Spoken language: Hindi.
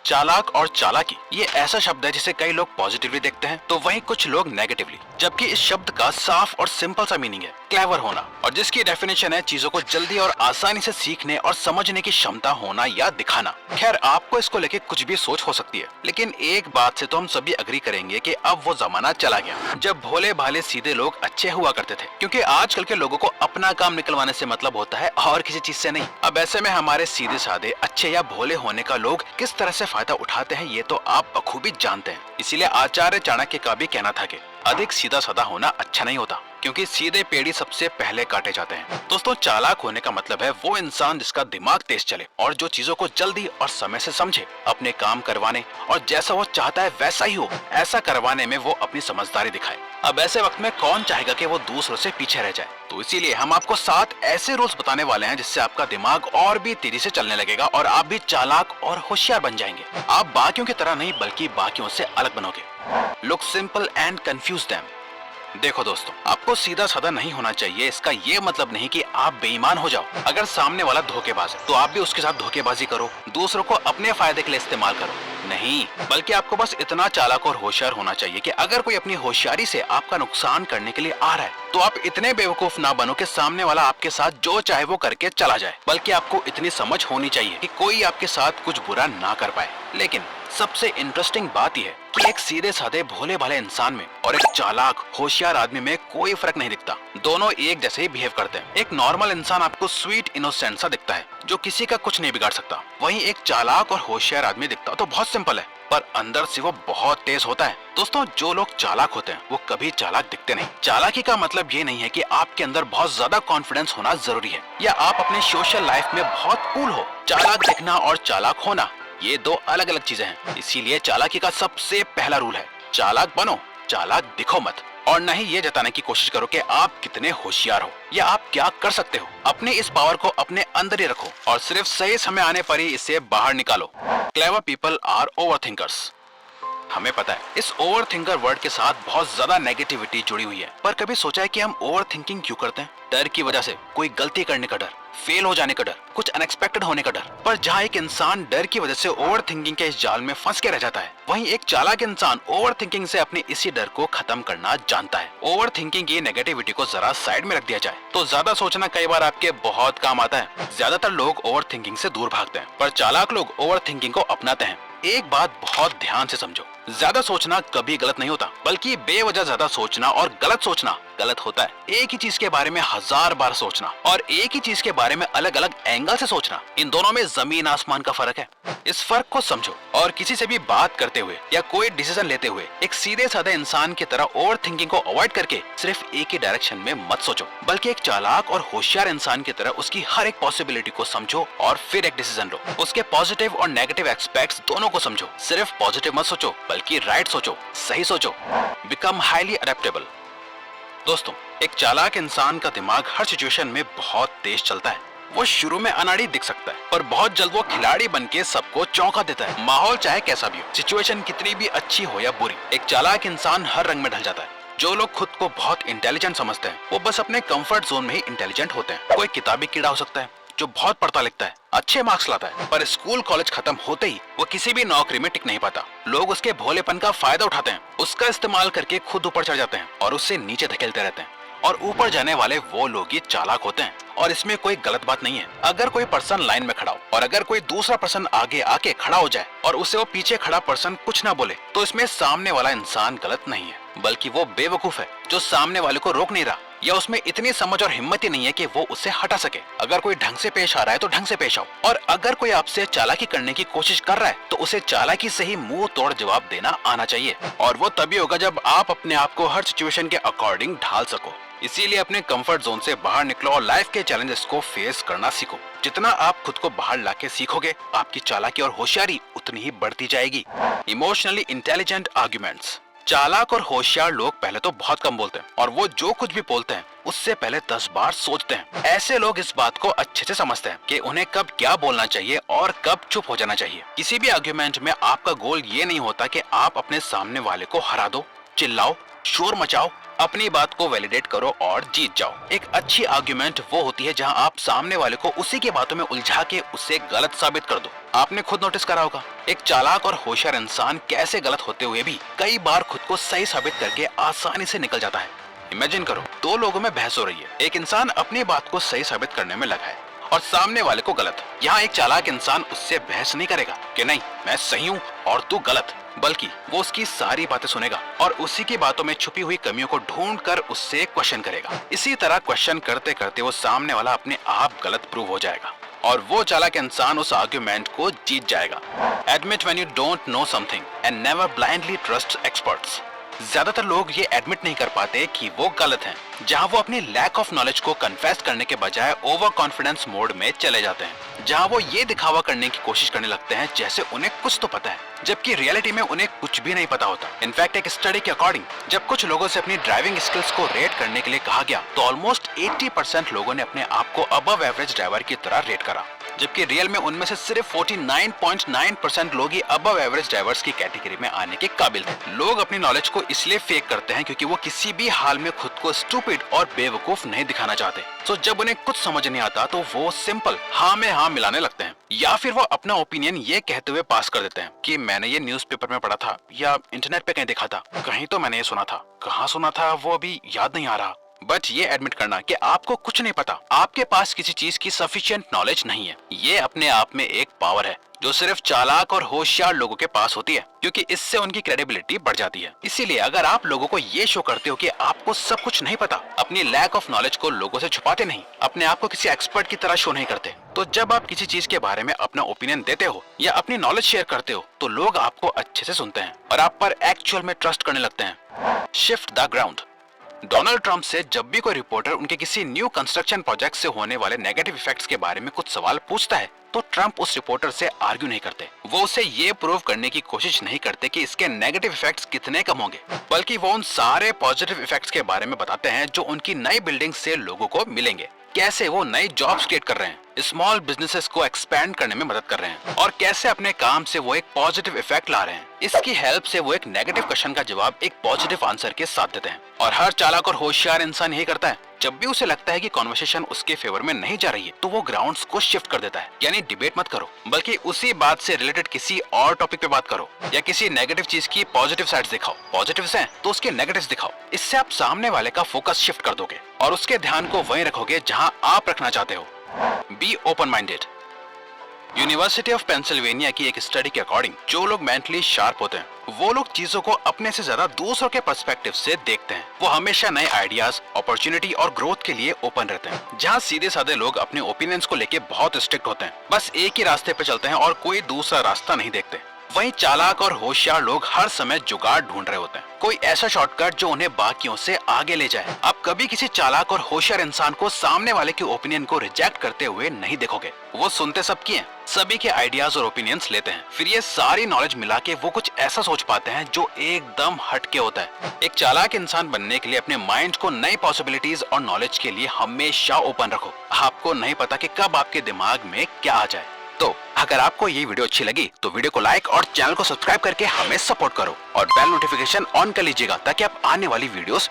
चालाक और चालाकी ये ऐसा शब्द है जिसे कई लोग पॉजिटिवली देखते हैं तो वहीं कुछ लोग नेगेटिवली, जबकि इस शब्द का साफ और सिंपल सा मीनिंग है क्लेवर होना, और जिसकी डेफिनेशन है चीजों को जल्दी और आसानी से सीखने और समझने की क्षमता होना या दिखाना। खैर, आपको इसको लेके कुछ भी सोच हो सकती है, लेकिन एक बात से तो हम सभी अग्री करेंगे कि अब वो जमाना चला गया जब भोले भाले सीधे लोग अच्छे हुआ करते थे, क्योंकि आजकल के लोगों को अपना काम निकलवाने से मतलब होता है और किसी चीज से नहीं। अब ऐसे में हमारे सीधे साधे अच्छे या भोले होने का लोग किस तरह से फायदा उठाते हैं ये तो आप बखूबी जानते हैं। इसीलिए आचार्य चाणक्य का भी कहना था कि अधिक सीधा साधा होना अच्छा नहीं होता, क्योंकि सीधे पेड़ी सबसे पहले काटे जाते हैं। दोस्तों, चालाक होने का मतलब है वो इंसान जिसका दिमाग तेज चले और जो चीजों को जल्दी और समय से समझे, अपने काम करवाने और जैसा वो चाहता है वैसा ही हो, ऐसा करवाने में वो अपनी समझदारी दिखाए। अब ऐसे वक्त में कौन चाहेगा कि वो दूसरों से पीछे रह जाए? तो इसीलिए हम आपको 7 ऐसे रूल्स बताने वाले हैं जिससे आपका दिमाग और भी तेजी से चलने लगेगा और आप भी चालाक और होशियार बन जाएंगे। आप बाकियों की तरह नहीं बल्कि बाकियों से अलग बनोगे। Look simple and confuse them. देखो दोस्तों, आपको सीधा साधा नहीं होना चाहिए। इसका ये मतलब नहीं कि आप बेईमान हो जाओ। अगर सामने वाला धोखेबाज है तो आप भी उसके साथ धोखेबाजी करो, दूसरों को अपने फायदे के लिए इस्तेमाल करो। नहीं, बल्कि आपको बस इतना चालाक और होशियार होना चाहिए कि अगर कोई अपनी होशियारी से आपका नुकसान करने के लिए आ रहा है तो आप इतने बेवकूफ ना बनो कि सामने वाला आपके साथ जो चाहे वो करके चला जाए। बल्कि आपको इतनी समझ होनी चाहिए कि कोई आपके साथ कुछ बुरा ना कर पाए। लेकिन सबसे इंटरेस्टिंग बात यह है कि एक सीधे साधे भोले भाले इंसान में और एक चालाक होशियार आदमी में कोई फर्क नहीं दिखता। दोनों एक जैसे ही बिहेव करते हैं। एक नॉर्मल इंसान आपको स्वीट इनोसेंट सा दिखता है जो किसी का कुछ नहीं बिगाड़ सकता। वहीं एक चालाक और होशियार आदमी दिखता तो बहुत सिंपल है, पर अंदर से वो बहुत तेज होता है। दोस्तों, जो लोग चालाक होते हैं वो कभी चालाक दिखते नहीं। चालाकी का मतलब ये नहीं है कि आपके अंदर बहुत ज्यादा कॉन्फिडेंस होना जरूरी है या आप अपने सोशल लाइफ में बहुत कूल हो। चालाक दिखना और चालाक होना ये 2 अलग अलग चीजें हैं। इसीलिए चालाकी का सबसे पहला रूल है चालाक बनो, चालाक दिखो मत। और न ही ये जताने की कोशिश करो कि आप कितने होशियार हो या आप क्या कर सकते हो। अपनी इस पावर को अपने अंदर ही रखो और सिर्फ सही समय आने पर ही इसे बाहर निकालो। Clever people are overthinkers. हमें पता है इस ओवर थिंकर वर्ड के साथ बहुत ज्यादा नेगेटिविटी जुड़ी हुई है, पर कभी सोचा है कि हम ओवर थिंकिंग क्यों करते हैं? डर की वजह से, कोई गलती करने का डर, फेल हो जाने का डर, कुछ अनएक्सपेक्टेड होने का डर। पर जहाँ एक इंसान डर की वजह से ओवर थिंकिंग के इस जाल में फंस के रह जाता है, वहीं एक चालाक इंसान ओवर थिंकिंग से अपने इसी डर को खत्म करना जानता है। ओवर थिंकिंग की नेगेटिविटी को जरा साइड में रख दिया जाए तो ज्यादा सोचना कई बार आपके बहुत काम आता है। ज्यादातर लोग ओवर थिंकिंग से दूर भागते हैं, पर चालाक लोग ओवर थिंकिंग को अपनाते हैं। एक बात बहुत ध्यान से समझो, ज्यादा सोचना कभी गलत नहीं होता, बल्कि बेवजह ज्यादा सोचना और गलत सोचना गलत होता है। एक ही चीज के बारे में 1000 बार सोचना और एक ही चीज के बारे में अलग अलग एंगल से सोचना, इन दोनों में जमीन आसमान का फर्क है। इस फर्क को समझो और किसी से भी बात करते हुए या कोई डिसीजन लेते हुए एक सीधे साधे इंसान की तरह ओवर थिंकिंग को अवॉइड करके सिर्फ एक ही डायरेक्शन में मत सोचो, बल्कि एक चालाक और होशियार इंसान की तरह उसकी हर एक पॉसिबिलिटी को समझो और फिर एक डिसीजन लो। उसके पॉजिटिव और नेगेटिव एस्पेक्ट्स दोनों को समझो। सिर्फ पॉजिटिव मत सोचो बल्कि राइट सोचो, सही सोचो। Become highly adaptable. दोस्तों, एक चालाक इंसान का दिमाग हर सिचुएशन में बहुत तेज चलता है। वो शुरू में अनाड़ी दिख सकता है, पर बहुत जल्द वो खिलाड़ी बनके सबको चौंका देता है। माहौल चाहे कैसा भी हो, सिचुएशन कितनी भी अच्छी हो या बुरी, एक चालाक इंसान हर रंग में ढल जाता है। जो लोग खुद को बहुत इंटेलिजेंट समझते हैं वो बस अपने कंफर्ट जोन में ही इंटेलिजेंट होते हैं। कोई किताबी कीड़ा हो सकता है जो बहुत पढ़ता लिखता है, अच्छे मार्क्स लाता है, पर स्कूल कॉलेज खत्म होते ही वो किसी भी नौकरी में टिक नहीं पाता। लोग उसके भोलेपन का फायदा उठाते हैं, उसका इस्तेमाल करके खुद ऊपर चढ़ जाते हैं और उससे नीचे धकेलते रहते हैं। और ऊपर जाने वाले वो लोग ही चालाक होते हैं। और इसमें कोई गलत बात नहीं है। अगर कोई पर्सन लाइन में खड़ा हो और अगर कोई दूसरा पर्सन आगे आके खड़ा हो जाए और उससे वो पीछे खड़ा पर्सन कुछ ना बोले, तो इसमें सामने वाला इंसान गलत नहीं है, बल्कि वो बेवकूफ है जो सामने वाले को रोक नहीं रहा, या उसमें इतनी समझ और हिम्मत ही नहीं है कि वो उसे हटा सके। अगर कोई ढंग से पेश आ रहा है तो ढंग से पेश आओ, और अगर कोई आपसे चालाकी करने की कोशिश कर रहा है तो उसे चालाकी से ही मुंह तोड़ जवाब देना आना चाहिए। और वो तभी होगा जब आप अपने आप को हर सिचुएशन के अकॉर्डिंग ढाल सको। इसीलिए अपने कंफर्ट जोन से बाहर निकलो और लाइफ के चैलेंजेस को फेस करना सीखो। जितना आप खुद को बाहर लाके सीखोगे, आपकी चालाकी और होशियारी उतनी ही बढ़ती जाएगी। Emotionally intelligent arguments. चालाक और होशियार लोग पहले तो बहुत कम बोलते हैं और वो जो कुछ भी बोलते हैं उससे पहले 10 बार सोचते हैं। ऐसे लोग इस बात को अच्छे से समझते हैं कि उन्हें कब क्या बोलना चाहिए और कब चुप हो जाना चाहिए। किसी भी आर्ग्यूमेंट में आपका गोल ये नहीं होता कि आप अपने सामने वाले को हरा दो, चिल्लाओ, शोर मचाओ, अपनी बात को वैलिडेट करो और जीत जाओ। एक अच्छी आर्ग्यूमेंट वो होती है जहां आप सामने वाले को उसी की बातों में उलझा के उसे गलत साबित कर दो। आपने खुद नोटिस करा होगा, एक चालाक और होशियार इंसान कैसे गलत होते हुए भी कई बार खुद को सही साबित करके आसानी से निकल जाता है। इमेजिन करो, दो लोगों में बहस हो रही है। एक इंसान अपनी बात को सही साबित करने में लगा है और सामने वाले को गलत। यहाँ एक चालाक इंसान उससे बहस नहीं करेगा कि नहीं मैं सही हूँ और तू गलत, बल्कि वो उसकी सारी बातें सुनेगा और उसी की बातों में छुपी हुई कमियों को ढूंढ कर उससे क्वेश्चन करेगा। इसी तरह क्वेश्चन करते करते वो सामने वाला अपने आप गलत प्रूव हो जाएगा और वो चालाक इंसान उस आर्ग्यूमेंट को जीत जाएगा। Admit when you don't know something and never blindly trust experts. ज्यादातर लोग ये एडमिट नहीं कर पाते कि वो गलत हैं, जहां वो अपनी लैक ऑफ नॉलेज को कन्फेस करने के बजाय ओवर कॉन्फिडेंस मोड में चले जाते हैं, जहां वो ये दिखावा करने की कोशिश करने लगते हैं जैसे उन्हें कुछ तो पता है, जबकि रियलिटी में उन्हें कुछ भी नहीं पता होता। इनफैक्ट एक स्टडी के अकॉर्डिंग जब कुछ लोगों से अपनी ड्राइविंग स्किल्स को रेट करने के लिए कहा गया तो ऑलमोस्ट 80% लोगों ने अपने आप को अबव एवरेज ड्राइवर की तरह रेट करा, जबकि रियल में उनमें से सिर्फ 49.9% लोग ही अबव एवरेज ड्राइवर्स की कैटेगरी में आने के काबिल थे। लोग अपनी नॉलेज को इसलिए फेक करते हैं क्योंकि वो किसी भी हाल में खुद को स्टूपिड और बेवकूफ नहीं दिखाना चाहते। तो जब उन्हें कुछ समझ नहीं आता तो वो सिंपल हाँ में हाँ मिलाने लगते हैं, या फिर वो अपना ओपिनियन ये कहते हुए पास कर देते हैं कि मैंने ये न्यूज़पेपर में पढ़ा था या इंटरनेट पे कहीं देखा था, कहीं तो मैंने ये सुना था, कहाँ सुना था वो अभी याद नहीं आ रहा। बट ये एडमिट करना कि आपको कुछ नहीं पता, आपके पास किसी चीज की सफिशिएंट नॉलेज नहीं है, ये अपने आप में एक पावर है जो सिर्फ चालाक और होशियार लोगों के पास होती है, क्योंकि इससे उनकी क्रेडिबिलिटी बढ़ जाती है। इसीलिए अगर आप लोगों को ये शो करते हो कि आपको सब कुछ नहीं पता, अपनी लैक ऑफ नॉलेज को लोगों से छुपाते नहीं, अपने आप को किसी एक्सपर्ट की तरह शो नहीं करते, तो जब आप किसी चीज के बारे में अपना ओपिनियन देते हो या अपनी नॉलेज शेयर करते हो तो लोग आपको अच्छे से सुनते हैं और आप पर एक्चुअल में ट्रस्ट करने लगते हैं। Shift the ground. Donald Trump से जब भी कोई रिपोर्टर उनके किसी न्यू कंस्ट्रक्शन प्रोजेक्ट से होने वाले नेगेटिव इफेक्ट्स के बारे में कुछ सवाल पूछता है तो ट्रंप उस रिपोर्टर से आर्ग्यू नहीं करते। वो उसे ये प्रूव करने की कोशिश नहीं करते कि इसके नेगेटिव इफेक्ट्स कितने कम होंगे, बल्कि वो उन सारे पॉजिटिव इफेक्ट्स के बारे में बताते हैं जो उनकी नई बिल्डिंग से लोगों को मिलेंगे, कैसे वो नई जॉब्स क्रिएट कर रहे हैं, स्मॉल बिजनेसेस को एक्सपैंड करने में मदद कर रहे हैं और कैसे अपने काम से वो एक पॉजिटिव इफेक्ट ला रहे हैं। इसकी हेल्प से वो एक नेगेटिव क्वेश्चन का जवाब एक पॉजिटिव आंसर के साथ देते हैं। और हर चालाक और होशियार इंसान यही करता है। जब भी उसे लगता है कि कॉन्वर्सेशन उसके फेवर में नहीं जा रही है तो वो ग्राउंड्स को शिफ्ट कर देता है, यानी डिबेट मत करो बल्कि उसी बात से रिलेटेड किसी और टॉपिक पे बात करो या किसी नेगेटिव चीज की पॉजिटिव साइड्स दिखाओ। पॉजिटिव्स हैं तो उसके नेगेटिव्स दिखाओ। इससे आप सामने वाले का फोकस शिफ्ट कर दोगे और उसके ध्यान को वहीं रखोगे जहां आप रखना चाहते हो। Be open minded. University of Pennsylvania की एक स्टडी के अकॉर्डिंग जो लोग मेंटली शार्प होते हैं वो लोग चीजों को अपने से ज्यादा दूसरों के पर्सपेक्टिव से देखते हैं। वो हमेशा नए आइडियाज, अपॉर्चुनिटी और ग्रोथ के लिए ओपन रहते हैं। जहाँ सीधे साधे लोग अपने ओपिनियंस को लेके बहुत स्ट्रिक्ट होते हैं, बस एक ही रास्ते पे चलते हैं और कोई दूसरा रास्ता नहीं देखते। वहीं चालाक और होशियार लोग हर समय जुगाड़ ढूंढ रहे होते हैं, कोई ऐसा शॉर्टकट जो उन्हें बाकियों से आगे ले जाए। आप कभी किसी चालाक और होशियार इंसान को सामने वाले के ओपिनियन को रिजेक्ट करते हुए नहीं देखोगे। वो सुनते सबकी हैं, सभी के आइडियाज और ओपिनियंस लेते हैं, फिर ये सारी नॉलेज मिला के वो कुछ ऐसा सोच पाते हैं जो एकदम हटके होता है। एक चालाक इंसान बनने के लिए अपने माइंड को नई पॉसिबिलिटीज और नॉलेज के लिए हमेशा ओपन रखो। आपको नहीं पता कि कब आपके दिमाग में क्या आ जाए। तो अगर आपको ये वीडियो अच्छी लगी तो वीडियो को लाइक और चैनल को सब्सक्राइब करके हमें सपोर्ट करो और बेल नोटिफिकेशन ऑन कर लीजिएगा ताकि आप आने वाली वीडियोस